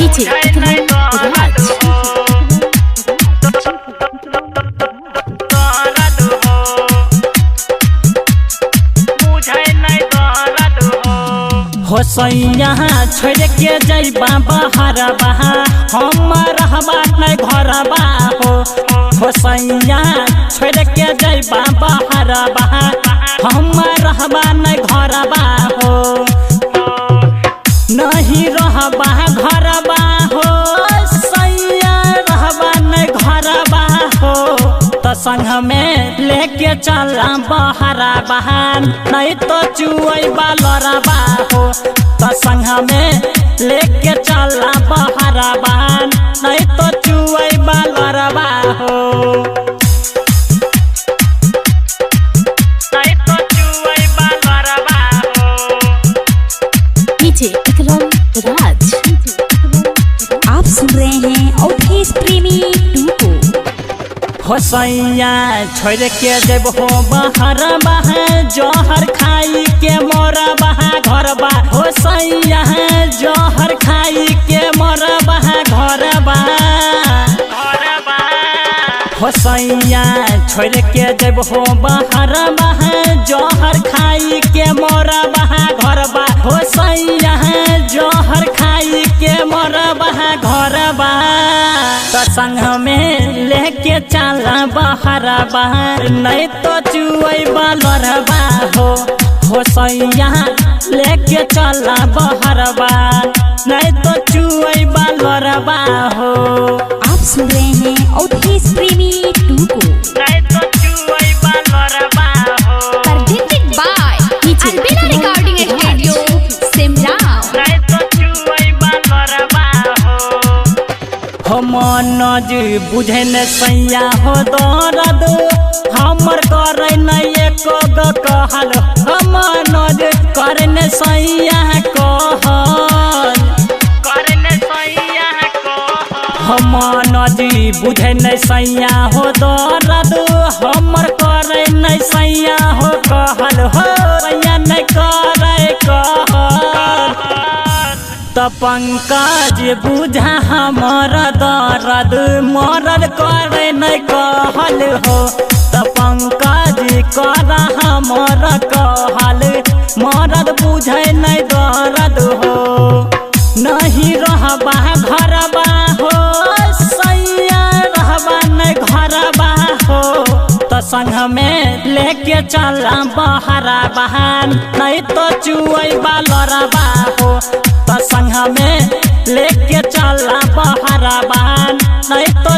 DJ Raj। हो सैया छोड़ के जइबा बहरबा हमर बात नहीं घरबा हो सैया छोड़ के जइबा बहरबा हमर नहीं घरबा हो नहीं रहबा घरबा हो सैया रहबा नहीं घरबा हो तो संग में लेके चला बहरबा नहीं तो चुअबा लड़बा हो तो संग में लेके चला बहरबा नहीं तो चुअबा लड़बा हो नहीं तो चुअबा लड़बा हो। DJ राज। आप सुन रहे हैं अवधेश प्रेमी 2 को। हो सैया छोड़ के जब हो बहरबा जहर खाई के मोरबा घरबा हो सैया जहर खाई के मोरबा घरबा हो सैया छोड़ के जब हो बहरबा जहर खाई के मोरबा घरबा हो सैया जहर खाई के मोरबा घरबा तो संग में लेके चला बहरबा नहीं तो चुअबा लड़बा हो सैया लेके चला बहरबा नहीं तो चुअबा लड़बा हो। आप सुन रहे हैं अवधेश प्रेमी 2 को। नहीं तो चुअबा लड़बा हो। Presented by Albina Recording Studio, Simla। नहीं तो चुअबा लड़बा हो मनोज बुझे न सैया हो दर्द हमर करे नहीं एको कहल मनोज करे न सैया कहल करे न सैया कहल मनोज बुझे न सैया हो दर्द हमर करे नहीं सैया हो कहल हो सैया नहीं करे कहल तो पंकज बुझा हमर दर्द मरद करे नहीं कहल हो तो पंकज कर हमर कहल मरद बुझे नहीं दर्द हो नहीं रहबा घरबा हो सैया रहबा नहीं घरबा हो तो संग में लेके चला बहरबा नहीं तो चुअबा लड़बा हो तो संग में लेके चला बहरबा नहीं तो